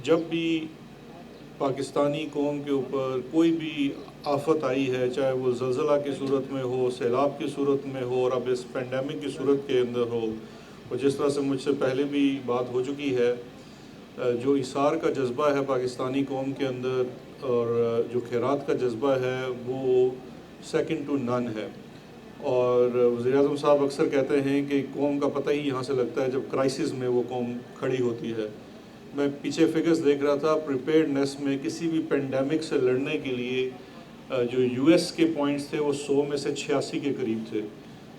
جب بھی پاکستانی قوم کے اوپر کوئی بھی آفت آئی ہے، چاہے وہ زلزلہ کی صورت میں ہو، سیلاب کی صورت میں ہو، اور اب اس پینڈیمک کی صورت کے اندر ہو، اور جس طرح سے مجھ سے پہلے بھی بات ہو چکی ہے، جو ایثار کا جذبہ ہے پاکستانی قوم کے اندر اور جو خیرات کا جذبہ ہے وہ سیکنڈ ٹو نن ہے۔ اور وزیر اعظم صاحب اکثر کہتے ہیں کہ قوم کا پتہ ہی یہاں سے لگتا ہے جب کرائسس میں وہ قوم کھڑی ہوتی ہے۔ میں پیچھے فگرز دیکھ رہا تھا، پریپیئرڈنیس میں کسی بھی پینڈیمک سے لڑنے کے لیے جو یو ایس کے پوائنٹس تھے وہ 100 میں سے 86 کے قریب تھے۔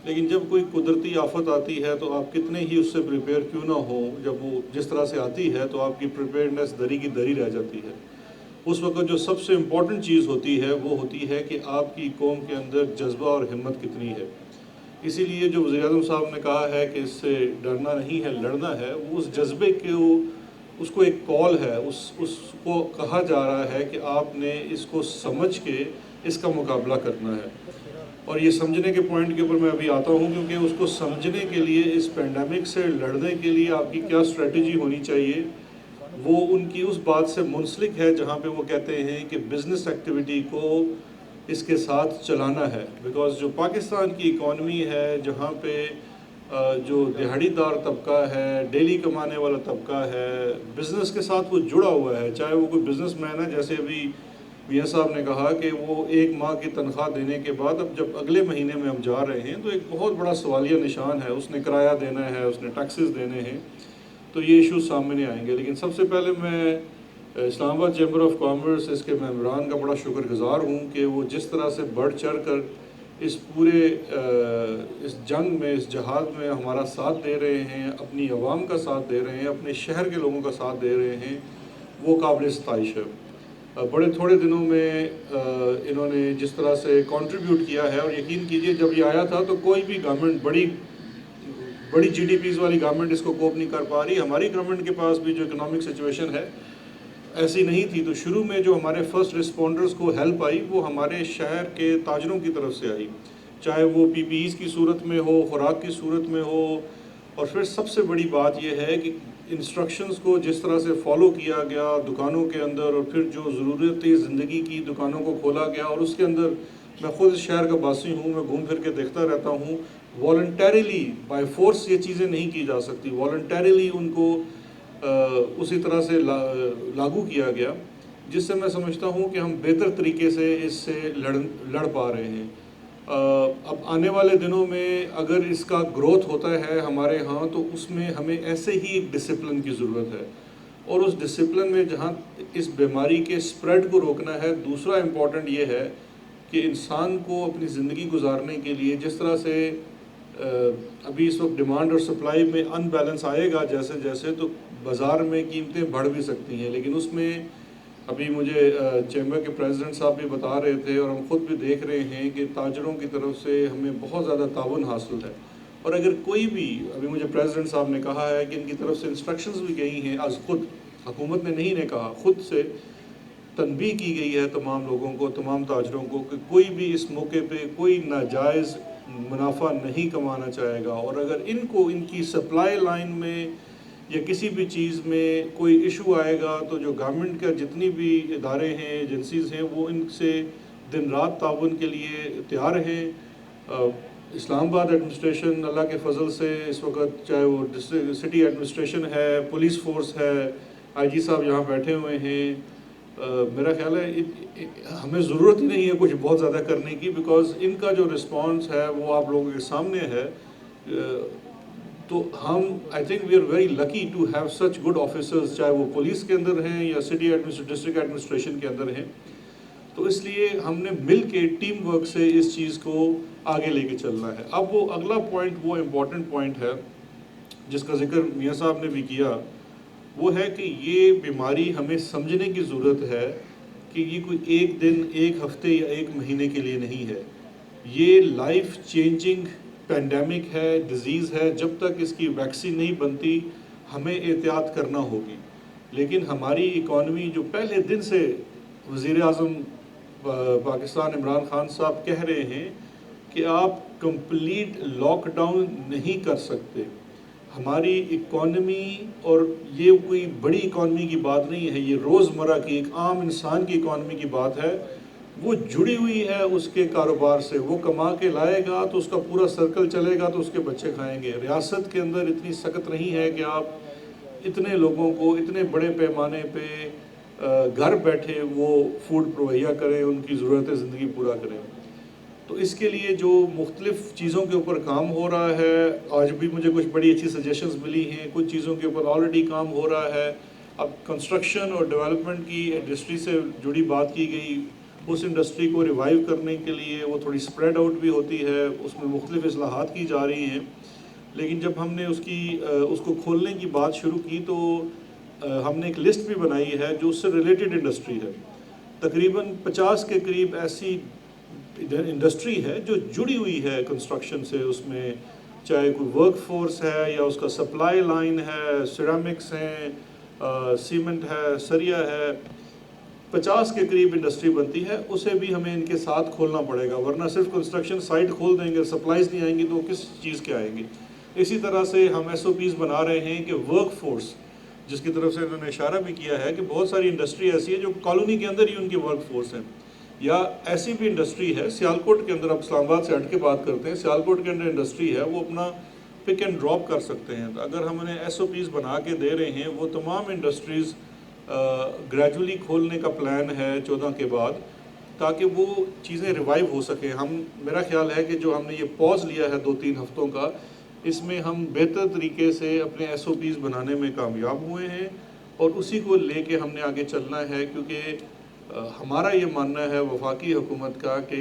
لیکن جب کوئی قدرتی آفت آتی ہے تو آپ کتنے ہی اس سے پریپیئر کیوں نہ ہو، جب وہ جس طرح سے آتی ہے تو آپ کی پریپیئرڈنیس دری کی دری رہ جاتی ہے۔ اس وقت جو سب سے امپورٹنٹ چیز ہوتی ہے وہ ہوتی ہے کہ آپ کی قوم کے اندر جذبہ اور ہمت کتنی ہے۔ اسی لیے جو وزیر اعظم صاحب نے کہا ہے کہ اس سے ڈرنا نہیں ہے لڑنا ہے، وہ اس جذبے کے اس کو ایک کال ہے، اس کو کہا جا رہا ہے کہ آپ نے اس کو سمجھ کے اس کا مقابلہ کرنا ہے۔ اور یہ سمجھنے کے پوائنٹ کے اوپر میں ابھی آتا ہوں، کیونکہ اس کو سمجھنے کے لیے، اس پینڈیمک سے لڑنے کے لیے آپ کی کیا اسٹریٹجی ہونی چاہیے، وہ ان کی اس بات سے منسلک ہے جہاں پہ وہ کہتے ہیں کہ بزنس ایکٹیویٹی کو اس کے ساتھ چلانا ہے۔ بیکاز جو پاکستان کی اکانومی ہے، جہاں پہ جو دہاڑی دار طبقہ ہے، ڈیلی کمانے والا طبقہ ہے، بزنس کے ساتھ وہ جڑا ہوا ہے، چاہے وہ کوئی بزنس مین ہے، جیسے ابھی میاں صاحب نے کہا کہ وہ 1 ماہ کی تنخواہ دینے کے بعد اب جب اگلے مہینے میں ہم جا رہے ہیں تو ایک بہت بڑا سوالیہ نشان ہے، اس نے کرایہ دینا ہے، اس نے ٹیکسز دینے ہیں، تو یہ ایشوز سامنے آئیں گے۔ لیکن سب سے پہلے میں اسلام آباد چیمبر آف کامرس، اس کے ممبران کا بڑا شکر گزار ہوں کہ وہ جس طرح سے بڑھ چڑھ کر اس پورے اس جنگ میں، اس جہاد میں ہمارا ساتھ دے رہے ہیں، اپنی عوام کا ساتھ دے رہے ہیں، اپنے شہر کے لوگوں کا ساتھ دے رہے ہیں، وہ قابل ستائش ہے۔ بڑے تھوڑے دنوں میں انہوں نے جس طرح سے کنٹریبیوٹ کیا ہے، اور یقین کیجئے جب یہ آیا تھا تو کوئی بھی گورنمنٹ بڑی جی ڈی پیز والی گورنمنٹ اس کو کوپ نہیں کر پا رہی۔ ہماری گورنمنٹ کے پاس بھی جو اکنامک سچویشن ہے ایسی نہیں تھی، تو شروع میں جو ہمارے فرسٹ رسپونڈرز کو ہیلپ آئی وہ ہمارے شہر کے تاجروں کی طرف سے آئی، چاہے وہ پی پی ایز کی صورت میں ہو، خوراک کی صورت میں ہو، اور پھر سب سے بڑی بات یہ ہے کہ انسٹرکشنز کو جس طرح سے فالو کیا گیا دکانوں کے اندر، اور پھر جو ضرورت زندگی کی دکانوں کو کھولا گیا، اور اس کے اندر میں خود اس شہر کا باسی ہوں، میں گھوم پھر کے دیکھتا رہتا ہوں، والنٹیریلی بائی فورس یہ چیزیں نہیں کی جا سکتی، والنٹیریلی ان کو اسی طرح سے لاگو کیا گیا، جس سے میں سمجھتا ہوں کہ ہم بہتر طریقے سے اس سے لڑ پا رہے ہیں۔ اب آنے والے دنوں میں اگر اس کا گروتھ ہوتا ہے ہمارے ہاں تو اس میں ہمیں ایسے ہی ایک ڈسپلن کی ضرورت ہے، اور اس ڈسپلن میں جہاں اس بیماری کے سپریڈ کو روکنا ہے، دوسرا امپورٹنٹ یہ ہے کہ انسان کو اپنی زندگی گزارنے کے لیے جس طرح سے ابھی اس وقت ڈیمانڈ اور سپلائی میں ان بیلنس آئے گا جیسے جیسے، تو بازار میں قیمتیں بڑھ بھی سکتی ہیں، لیکن اس میں ابھی مجھے چیمبر کے پریزیڈنٹ صاحب بھی بتا رہے تھے اور ہم خود بھی دیکھ رہے ہیں کہ تاجروں کی طرف سے ہمیں بہت زیادہ تعاون حاصل ہے، اور اگر کوئی بھی، ابھی مجھے پریزیڈنٹ صاحب نے کہا ہے کہ ان کی طرف سے انسٹرکشنز بھی گئی ہیں، از خود حکومت نے نہیں کہا، خود سے تنبیہ کی گئی ہے تمام لوگوں کو، تمام تاجروں کو، کہ کوئی بھی اس موقع پہ کوئی ناجائز منافع نہیں کمانا چاہے گا، اور اگر ان کو ان کی سپلائی لائن میں یا کسی بھی چیز میں کوئی ایشو آئے گا تو جو گورنمنٹ کا جتنی بھی ادارے ہیں، ایجنسیز ہیں، وہ ان سے دن رات تعاون کے لیے تیار ہیں۔ اسلام آباد ایڈمنسٹریشن اللہ کے فضل سے اس وقت، چاہے وہ سٹی ایڈمنسٹریشن ہے، پولیس فورس ہے، آئی جی صاحب یہاں بیٹھے ہوئے ہیں، میرا خیال ہے ہمیں ضرورت ہی نہیں ہے کچھ بہت زیادہ کرنے کی، بیکاز ان کا جو رسپانس ہے وہ آپ لوگوں کے سامنے ہے۔ تو ہم I think we are very lucky to have such good officers, چاہے وہ پولیس کے اندر ہیں یا سٹی ڈسٹرکٹ ایڈمنسٹریشن کے اندر ہیں، تو اس لیے ہم نے مل کے ٹیم ورک سے اس چیز کو آگے لے کے چلنا ہے۔ اب وہ اگلا پوائنٹ، وہ امپورٹنٹ پوائنٹ ہے جس کا ذکر میاں صاحب نے بھی کیا، وہ ہے کہ یہ بیماری ہمیں سمجھنے کی ضرورت ہے کہ یہ کوئی ایک دن، ایک ہفتے یا ایک مہینے کے لیے نہیں ہے، یہ لائف چینجنگ پینڈیمک ہے، ڈیزیز ہے، جب تک اس کی ویکسین نہیں بنتی ہمیں احتیاط کرنا ہوگی۔ لیکن ہماری اکانومی جو پہلے دن سے وزیر اعظم پاکستان عمران خان صاحب کہہ رہے ہیں کہ آپ کمپلیٹ لاک ڈاؤن نہیں کر سکتے، ہماری اکانومی، اور یہ کوئی بڑی اکانومی کی بات نہیں ہے، یہ روزمرہ کی ایک عام انسان کی اکانومی کی بات ہے، وہ جڑی ہوئی ہے اس کے کاروبار سے. وہ کما کے لائے گا تو اس کا پورا سرکل چلے گا تو اس کے بچے کھائیں گے. ریاست کے اندر اتنی سخت نہیں ہے کہ آپ اتنے لوگوں کو اتنے بڑے پیمانے پہ گھر بیٹھے وہ فوڈ مہیا کریں، ان کی ضرورت زندگی پورا کریں. تو اس کے لیے جو مختلف چیزوں کے اوپر کام ہو رہا ہے، آج بھی مجھے کچھ بڑی اچھی سجیشنز ملی ہیں، کچھ چیزوں کے اوپر آلریڈی کام ہو رہا ہے. اب کنسٹرکشن اور ڈیولپمنٹ کی انڈسٹری سے جڑی بات کی گئی، اس انڈسٹری کو ریوائیو کرنے کے لیے وہ تھوڑی سپریڈ آؤٹ بھی ہوتی ہے، اس میں مختلف اصلاحات کی جا رہی ہیں. لیکن جب ہم نے اس کو کھولنے کی بات شروع کی تو ہم نے ایک لسٹ بھی بنائی ہے جو اس سے ریلیٹڈ انڈسٹری ہے. تقریباً 50 کے قریب ایسی انڈسٹری ہے جو جڑی ہوئی ہے کنسٹرکشن سے. اس میں چاہے کوئی ورک فورس ہے یا اس کا سپلائی لائن ہے، سیرامکس ہیں، سیمنٹ ہے، سریا ہے، 50 کے قریب انڈسٹری بنتی ہے. اسے بھی ہمیں ان کے ساتھ کھولنا پڑے گا، ورنہ صرف کنسٹرکشن سائٹ کھول دیں گے، سپلائیز نہیں آئیں گی تو وہ کس چیز کے آئیں گی. اسی طرح سے ہم ایس او پیز بنا رہے ہیں کہ ورک فورس، جس کی طرف سے انہوں نے اشارہ بھی کیا ہے کہ بہت ساری انڈسٹری ایسی ہے جو کالونی کے اندر ہی ان کی ورک فورس ہیں. یا ایسی بھی انڈسٹری ہے سیالکوٹ کے اندر، اب اسلام آباد سے ہٹ کے بات کرتے ہیں، سیالکوٹ کے اندر انڈسٹری ہے، وہ اپنا پک اینڈ ڈراپ کر سکتے ہیں. تو اگر ہم انہیں ایس او پیز بنا کے دے رہے ہیں، وہ تمام انڈسٹریز گریجولی کھولنے کا پلان ہے 14 کے بعد، تاکہ وہ چیزیں ریوائیو ہو سکیں. میرا خیال ہے کہ جو ہم نے یہ پاز لیا ہے 2-3 ہفتوں کا، اس میں ہم بہتر طریقے سے اپنے ایس او پیز بنانے میں کامیاب ہوئے ہیں، اور اسی کو لے کے ہم نے آگے چلنا ہے. کیونکہ ہمارا یہ ماننا ہے وفاقی حکومت کا کہ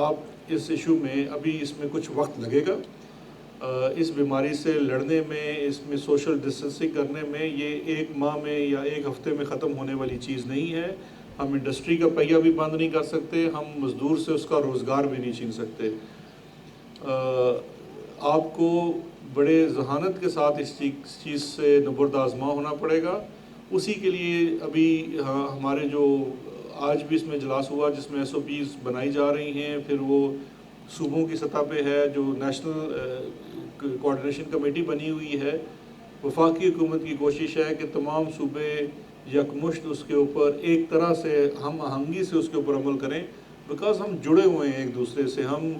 آپ اس ایشو میں ابھی اس میں کچھ وقت لگے گا. اس بیماری سے لڑنے میں، اس میں سوشل ڈسٹینسنگ کرنے میں، یہ 1 ماہ میں یا 1 ہفتے میں ختم ہونے والی چیز نہیں ہے. ہم انڈسٹری کا پہیہ بھی بند نہیں کر سکتے، ہم مزدور سے اس کا روزگار بھی نہیں چھین سکتے. آپ کو بڑے ذہانت کے ساتھ اس چیز سے نبرد آزما ہونا پڑے گا. اسی کے لیے ابھی ہمارے جو آج بھی اس میں اجلاس ہوا جس میں ایس او پیز بنائی جا رہی ہیں، پھر وہ صوبوں کی سطح پہ ہے جو نیشنل کوآرڈینیشن کمیٹی بنی ہوئی ہے. وفاقی حکومت کی کوشش ہے کہ تمام صوبے یکمشت اس کے اوپر ایک طرح سے ہم آہنگی سے اس کے اوپر عمل کریں، بیکاز ہم جڑے ہوئے ہیں ایک دوسرے سے. ہم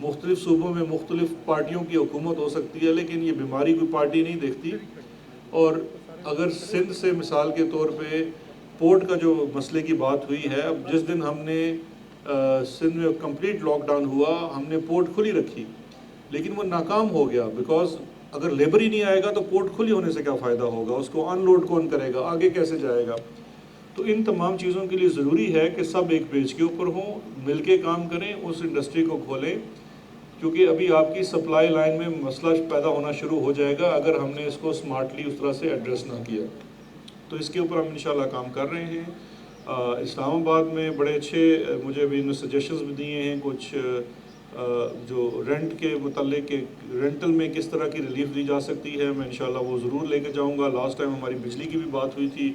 مختلف صوبوں میں مختلف پارٹیوں کی حکومت ہو سکتی ہے، لیکن یہ بیماری کوئی پارٹی نہیں دیکھتی. اور اگر سندھ سے مثال کے طور پہ پورٹ کا جو مسئلے کی بات ہوئی ہے، اب جس دن ہم نے سندھ میں کمپلیٹ لاک ڈاؤن ہوا، ہم نے پورٹ کھلی رکھی، لیکن وہ ناکام ہو گیا. بیکاز اگر لیبر ہی نہیں آئے گا تو پورٹ کھلی ہونے سے کیا فائدہ ہوگا، اس کو ان لوڈ کون کرے گا، آگے کیسے جائے گا. تو ان تمام چیزوں کے لیے ضروری ہے کہ سب ایک پیج کے اوپر ہوں، مل کے کام کریں، اس انڈسٹری کو کھولیں. کیونکہ ابھی آپ کی سپلائی لائن میں مسئلہ پیدا ہونا شروع ہو جائے گا اگر ہم نے اس کو سمارٹلی اس طرح سے ایڈریس نہ کیا. تو اس کے اوپر ہم انشاءاللہ کام کر رہے ہیں. اسلام آباد میں بڑے اچھے مجھے بھی سجیشنز بھی دیے ہیں، کچھ جو رینٹ کے متعلق کہ رینٹل میں کس طرح کی ریلیف دی جا سکتی ہے، میں انشاءاللہ وہ ضرور لے کے جاؤں گا. لاسٹ ٹائم ہماری بجلی کی بھی بات ہوئی تھی،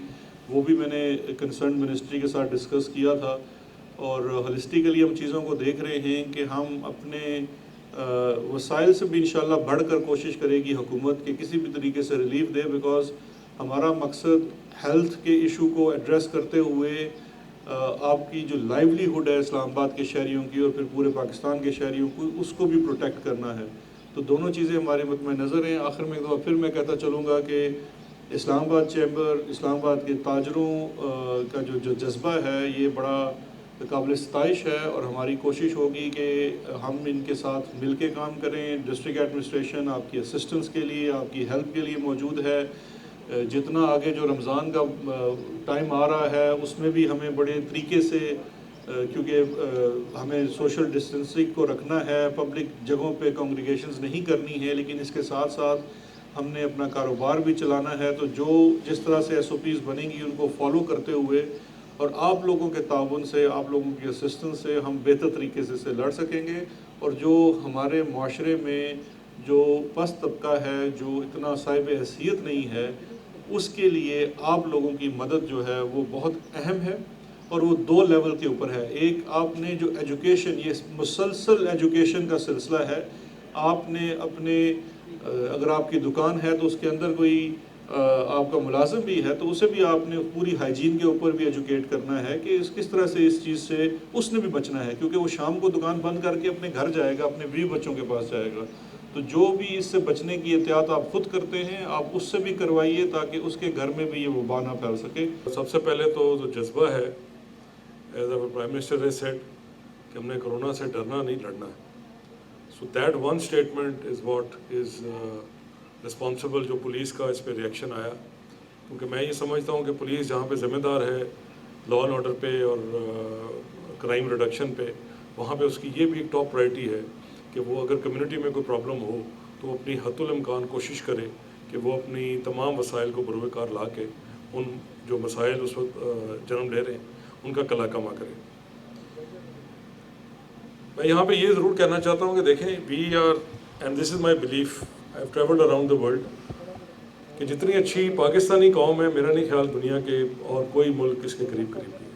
وہ بھی میں نے کنسرن منسٹری کے ساتھ ڈسکس کیا تھا. اور ہولسٹیکلی ہم چیزوں کو دیکھ رہے ہیں کہ ہم اپنے وسائل سے بھی انشاءاللہ بڑھ کر کوشش کرے گی حکومت کہ کسی بھی طریقے سے ریلیف دے. بیکاز ہمارا مقصد ہیلتھ کے ایشو کو ایڈریس کرتے ہوئے آپ کی جو لائیولی ہوڈ ہے اسلام آباد کے شہریوں کی اور پھر پورے پاکستان کے شہریوں کو، اس کو بھی پروٹیکٹ کرنا ہے. تو دونوں چیزیں ہمارے مطمع نظر ہیں. آخر میں ایک دفعہ پھر میں کہتا چلوں گا کہ اسلام آباد چیمبر، اسلام آباد کے تاجروں کا جو جذبہ ہے یہ بڑا قابل ستائش ہے، اور ہماری کوشش ہوگی کہ ہم ان کے ساتھ مل کے کام کریں. ڈسٹرکٹ ایڈمنسٹریشن آپ کی اسسٹنس کے لیے، آپ کی ہیلپ کے لیے موجود ہے. جتنا آگے جو رمضان کا ٹائم آ رہا ہے اس میں بھی ہمیں بڑے طریقے سے، کیونکہ ہمیں سوشل ڈسٹینسنگ کو رکھنا ہے، پبلک جگہوں پہ کانگریگیشنز نہیں کرنی ہے، لیکن اس کے ساتھ ساتھ ہم نے اپنا کاروبار بھی چلانا ہے. تو جس طرح سے ایس او پیز بنیں گی ان کو فالو کرتے ہوئے اور آپ لوگوں کے تعاون سے، آپ لوگوں کی اسسٹنس سے ہم بہتر طریقے سے لڑ سکیں گے. اور جو ہمارے معاشرے میں جو پست طبقہ ہے، جو اتنا صاحب حیثیت نہیں ہے، اس کے لیے آپ لوگوں کی مدد جو ہے وہ بہت اہم ہے. اور وہ 2 لیول کے اوپر ہے. ایک آپ نے جو ایجوکیشن، یہ مسلسل ایجوکیشن کا سلسلہ ہے، آپ نے اپنے اگر آپ کی دکان ہے تو اس کے اندر کوئی آپ کا ملازم بھی ہے تو اسے بھی آپ نے پوری ہائیجین کے اوپر بھی ایجوکیٹ کرنا ہے کہ کس طرح سے اس چیز سے اس نے بھی بچنا ہے، کیونکہ وہ شام کو دکان بند کر کے اپنے گھر جائے گا، اپنے بیوی بچوں کے پاس جائے گا. تو جو بھی اس سے بچنے کی احتیاط آپ خود کرتے ہیں آپ اس سے بھی کروائیے تاکہ اس کے گھر میں بھی یہ وبا نہ پھیل سکے. سب سے پہلے تو جو جذبہ ہے as a prime minister has said کہ ہم نے کرونا سے ڈرنا نہیں لڑنا ہے. So that one statement is what is responsible جو پولیس کا اس پہ ریئیکشن آیا، کیونکہ میں یہ سمجھتا ہوں کہ پولیس جہاں پہ ذمہ دار ہے لا اینڈ آرڈر پہ اور کرائم ریڈکشن پہ، وہاں پہ اس کی یہ بھی ایک ٹاپ پرائرٹی ہے کہ وہ اگر کمیونٹی میں کوئی پرابلم ہو تو وہ اپنی حت الامکان کوشش کرے کہ وہ اپنی تمام وسائل کو بروئے کار لا کے ان جو مسائل اس وقت جنم لے رہے ہیں ان کا کلا کما کرے. میں یہاں پہ یہ ضرور کہنا چاہتا ہوں کہ دیکھیں we are and this is my belief, I have travelled around the world, کہ جتنی اچھی پاکستانی قوم ہے میرا نہیں خیال دنیا کے اور کوئی ملک اس کے قریب نہیں ہے.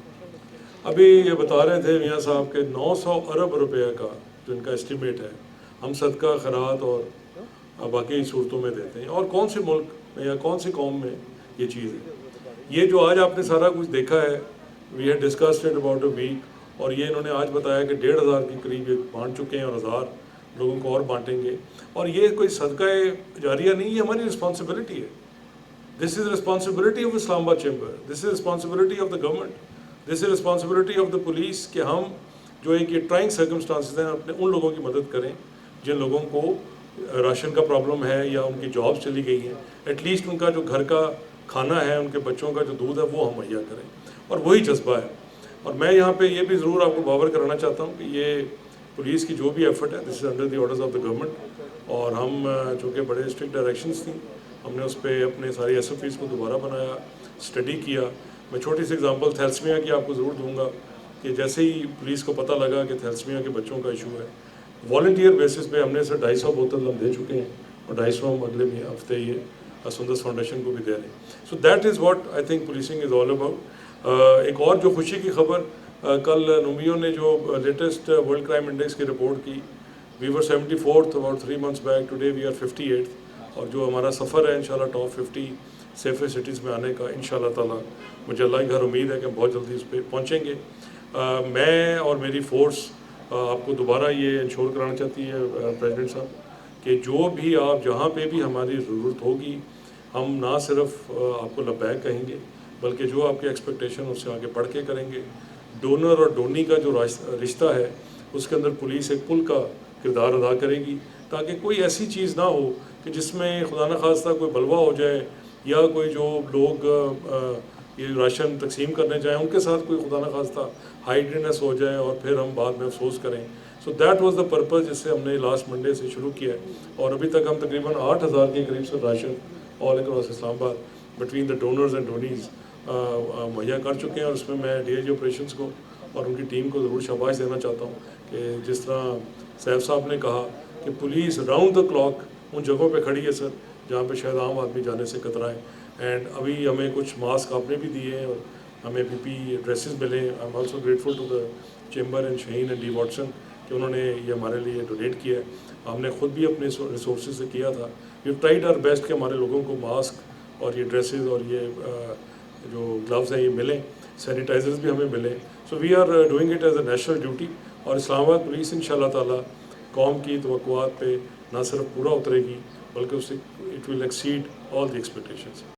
ابھی یہ بتا رہے تھے میاں صاحب کہ 900 ارب روپے کا جو ان کا اسٹیمیٹ ہے ہم صدقہ خیرات اور باقی صورتوں میں دیتے ہیں، اور کون سے ملک میں یا کون سی قوم میں یہ چیز ہے. یہ جو آج آپ نے سارا کچھ دیکھا ہے we had discussed it about a week, اور یہ انہوں نے آج بتایا کہ 1500 کے قریب یہ بانٹ چکے ہیں اور 1000 لوگوں کو اور بانٹیں گے. اور یہ کوئی صدقہ جاریہ نہیں، یہ ہماری رسپانسبلٹی ہے. دس از رسپانسبلٹی آف اسلام آباد chamber, this is responsibility of the government, this is responsibility of the police کہ ہم جو ایک یہ ٹرائنگ سرکمسٹانسز ہیں اپنے ان لوگوں کی مدد کریں جن لوگوں کو راشن کا پرابلم ہے یا ان کی جابس چلی گئی ہیں، ایٹ لیسٹ ان کا جو گھر کا کھانا ہے، ان کے بچوں کا جو دودھ ہے وہ ہم مہیا کریں. اور وہی جذبہ ہے. اور میں یہاں پہ یہ بھی ضرور آپ کو باور کرانا چاہتا ہوں کہ یہ پولیس کی جو بھی ایفرٹ ہے this is under the orders of the government, اور ہم چونکہ بڑے اسٹرکٹ ڈائریکشنز تھیں ہم نے اس پہ اپنے ساری ایس ایف ایز کو دوبارہ بنایا، اسٹڈی کیا. میں چھوٹی سی اگزامپل تھیلسمیا کی آپ کو ضرور دوں گا کہ جیسے ہی پولیس کو پتہ لگا کہ تھیلسمیا کے بچوں کا ایشو ہے، والنٹیئر بیسس پہ ہم نے سر 250 بوتل ہم دے چکے ہیں اور 250 ہم اگلے ہفتے یہ سندس فاؤنڈیشن کو بھی دے رہے ہیں. So that is what I think policing is all about. ایک اور جو خوشی کی خبر، کل نومیو نے جو لیٹسٹ ورلڈ کرائم انڈیکس کی رپورٹ کی، we were 74th about 3 months back, today we are 58th. اور جو ہمارا سفر ہے انشاءاللہ ٹاپ 50 سیفسٹ سٹیز میں آنے کا انشاءاللہ تعالیٰ مجھے اللہ کی گھر امید ہے کہ ہم بہت جلدی اس پہ پہنچیں گے. میں اور میری فورس آپ کو دوبارہ یہ انشور کرانا چاہتی ہے پریزیڈنٹ صاحب کہ جو بھی آپ جہاں پہ بھی ہماری ضرورت ہوگی ہم نہ صرف آپ کو لبیک کہیں گے بلکہ جو آپ کے ایکسپیکٹیشن اس سے آگے بڑھ کے کریں گے. ڈونر اور ڈونی کا جو رشتہ ہے اس کے اندر پولیس ایک پل کا کردار ادا کرے گی تاکہ کوئی ایسی چیز نہ ہو کہ جس میں خدا نخواستہ کوئی بلوہ ہو جائے یا کوئی جو لوگ یہ راشن تقسیم کرنے جائیں ان کے ساتھ کوئی خدا نخواستہ ہائیڈرینس ہو جائے اور پھر ہم بعد میں افسوس کریں. So that was the purpose جس سے ہم نے لاسٹ منڈے سے شروع کیا ہے، اور ابھی تک ہم تقریباً 8000 کے قریب سے راشن آل اکراس اسلام آباد بٹوین دا ڈونرز اینڈ ڈونیز مہیا کر چکے ہیں. اور اس میں میں ڈی آئی جی آپریشنس کو اور ان کی ٹیم کو ضرور شاباش دینا چاہتا ہوں کہ جس طرح سیف صاحب نے کہا کہ پولیس راؤنڈ دا کلاک ان جگہوں پہ کھڑی ہے سر جہاں پہ شاید عام آدمی جانے سے کترائیں. اینڈ ابھی ہمیں کچھ ماسک آپ نے بھی دیے ہیں اور ہمیں پی پی ڈریسز ملے ہیں. I am also grateful to the chamber and Shaheen and D Watson کہ انہوں نے یہ ہمارے لیے ڈونیٹ کیا ہے. ہم نے خود بھی اپنے ریسورسز سے کیا تھا. We have tried our best کہ ہمارے لوگوں کو ماسک اور یہ ڈریسز اور یہ جو گلوز ہیں یہ ملیں، سینیٹائزرز بھی ہمیں ملیں. So we are doing it as a national duty. اور اسلام آباد پولیس ان شاء اللہ تعالیٰ قوم کی توقعات پہ نہ صرف پورا اترے گی بلکہ اس سے it will exceed all the expectations.